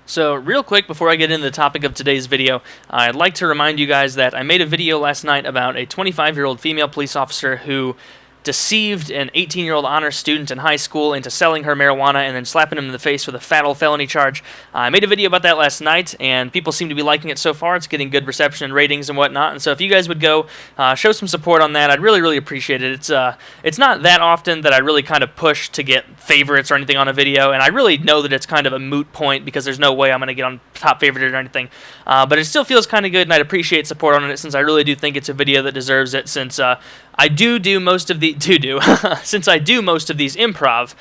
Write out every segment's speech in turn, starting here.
So real quick before I get into the topic of today's video, I'd like to remind you guys that I made a video last night about a 25-year-old female police officer who deceived an 18-year-old honor student in high school into selling her marijuana and then slapping him in the face with a fatal felony charge. I made a video about that last night, and people seem to be liking it so far. It's getting good reception and ratings and whatnot, and so if you guys would go show some support on that, I'd really appreciate it. It's not that often that I really kind of push to get favorites or anything on a video, and I really know that it's kind of a moot point because there's no way I'm going to get on top favorite or anything, but it still feels kind of good, and I'd appreciate support on it since I really do think it's a video that deserves it, since I do most of the since I do most of these improv,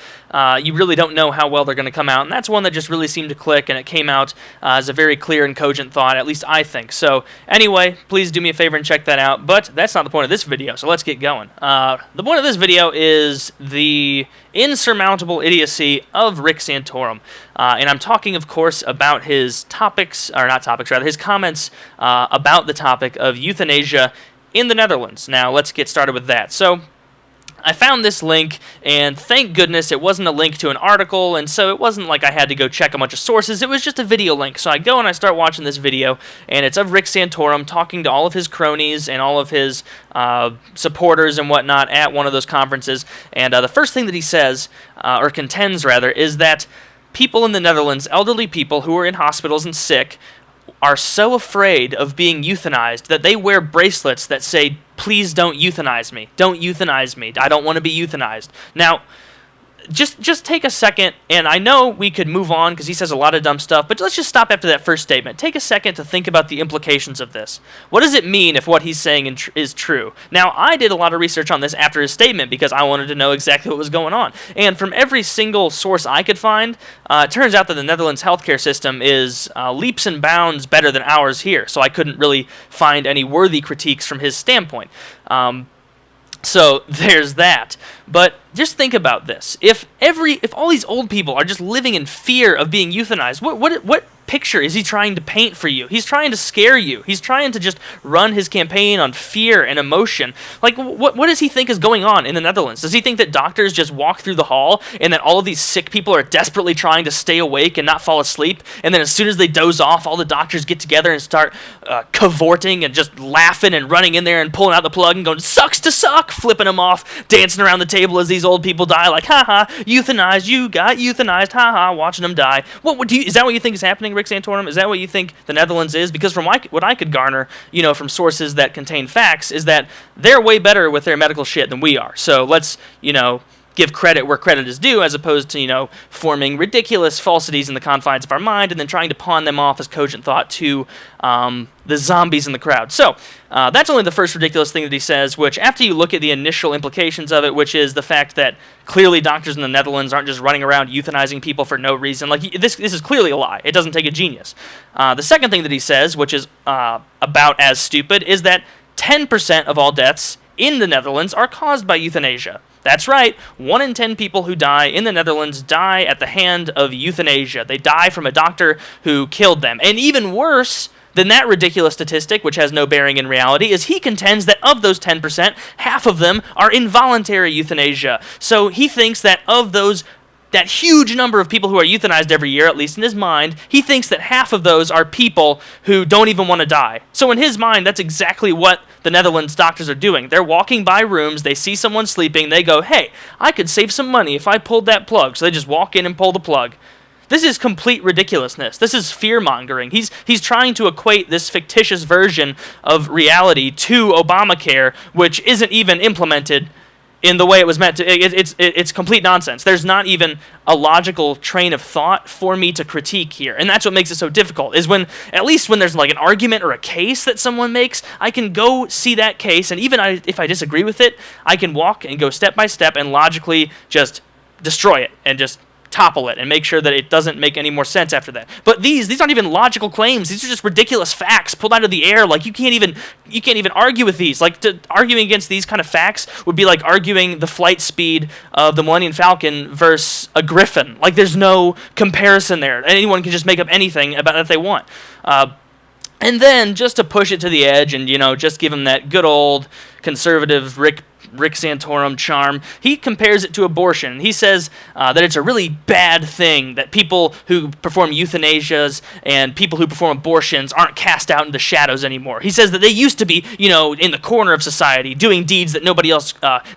you really don't know how well they're going to come out, and that's one that just really seemed to click, and it came out as a very clear and cogent thought, at least I think. So anyway, please do me a favor and check that out, but that's not the point of this video, so let's get going. The point of this video is the insurmountable idiocy of Rick Santorum, and I'm talking, of course, about his his comments about the topic of euthanasia in the Netherlands. Now, let's get started with that. So, I found this link, and thank goodness it wasn't a link to an article, and so it wasn't like I had to go check a bunch of sources. It was just a video link. So I go and I start watching this video, and it's of Rick Santorum talking to all of his cronies and all of his supporters and whatnot at one of those conferences. And the first thing that he says, or contends rather, is that people in the Netherlands, elderly people who are in hospitals and sick, are so afraid of being euthanized that they wear bracelets that say, "Please don't euthanize me. Don't euthanize me. I don't want to be euthanized." Now, just take a second, and I know we could move on because he says a lot of dumb stuff, but let's just stop after that first statement. Take a second to think about the implications of this. What does it mean if what he's saying is true? Now, I did a lot of research on this after his statement because I wanted to know exactly what was going on. And from every single source I could find, it turns out that the Netherlands healthcare system is leaps and bounds better than ours here, so I couldn't really find any worthy critiques from his standpoint. So there's that. But just think about this. If all these old people are just living in fear of being euthanized, what picture is he trying to paint for you? He's trying to scare you. He's trying to just run his campaign on fear and emotion. Like, what does he think is going on in the Netherlands? Does he think that doctors just walk through the hall and that all of these sick people are desperately trying to stay awake and not fall asleep, and then as soon as they doze off, all the doctors get together and start cavorting and just laughing and running in there and pulling out the plug and going, "Sucks to suck," flipping them off, dancing around the table as these old people die, like, "Ha-ha, euthanized, you got euthanized, ha-ha," watching them die. Is that what you think is happening, Rick Santorum? Is that what you think the Netherlands is? Because from what I could garner, from sources that contain facts, is that they're way better with their medical shit than we are. So let's, give credit where credit is due, as opposed to, forming ridiculous falsities in the confines of our mind and then trying to pawn them off as cogent thought to the zombies in the crowd. So that's only the first ridiculous thing that he says, which after you look at the initial implications of it, which is the fact that clearly doctors in the Netherlands aren't just running around euthanizing people for no reason. Like, this is clearly a lie. It doesn't take a genius. The second thing that he says, which is about as stupid, is that 10% of all deaths in the Netherlands are caused by euthanasia. That's right, 1 in 10 people who die in the Netherlands die at the hand of euthanasia. They die from a doctor who killed them. And even worse than that ridiculous statistic, which has no bearing in reality, is he contends that of those 10%, half of them are involuntary euthanasia. So he thinks that of that huge number of people who are euthanized every year, at least in his mind, he thinks that half of those are people who don't even want to die. So in his mind, that's exactly what the Netherlands doctors are doing. They're walking by rooms, they see someone sleeping, they go, "Hey, I could save some money if I pulled that plug." So they just walk in and pull the plug. This is complete ridiculousness. This is fear-mongering. He's trying to equate this fictitious version of reality to Obamacare, which isn't even implemented in the way it was meant to. It's complete nonsense. There's not even a logical train of thought for me to critique here, and that's what makes it so difficult, is at least when there's like an argument or a case that someone makes, I can go see that case, and even if I disagree with it, I can walk and go step by step and logically just destroy it and just topple it and make sure that it doesn't make any more sense after that. But these aren't even logical claims. These are just ridiculous facts pulled out of the air. Like, you can't even argue with these. Like, arguing against these kind of facts would be like arguing the flight speed of the Millennium Falcon versus a Griffin. Like, there's no comparison there. Anyone can just make up anything about it they want. And then, just to push it to the edge and, just give him that good old conservative Rick Santorum charm, he compares it to abortion. He says that it's a really bad thing that people who perform euthanasias and people who perform abortions aren't cast out into the shadows anymore. He says that they used to be, in the corner of society, doing deeds that nobody else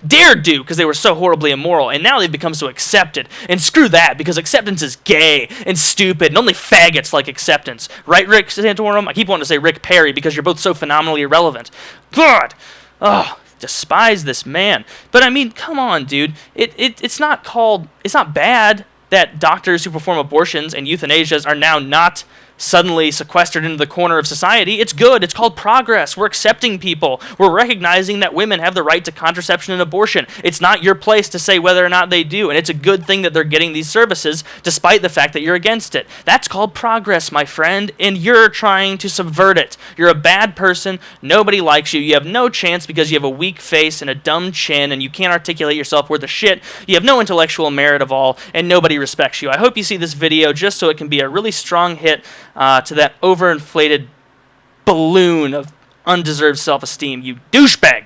dared do because they were so horribly immoral, and now they've become so accepted. And screw that, because acceptance is gay and stupid, and only faggots like acceptance. Right, Rick Santorum? I keep wanting to say Rick Perry because you're both so phenomenally irrelevant. God! Oh, despise this man. But I mean, come on, dude. It's not bad that doctors who perform abortions and euthanasias are now not suddenly sequestered into the corner of society. It's good. It's called progress. We're accepting people. We're recognizing that women have the right to contraception and abortion. It's not your place to say whether or not they do, and it's a good thing that they're getting these services despite the fact that you're against it. That's called progress, my friend, and you're trying to subvert it. You're a bad person. Nobody likes you. You have no chance because you have a weak face and a dumb chin, and you can't articulate yourself worth a shit. You have no intellectual merit of all, and nobody respects you. I hope you see this video just so it can be a really strong hit to that overinflated balloon of undeserved self-esteem, you douchebag!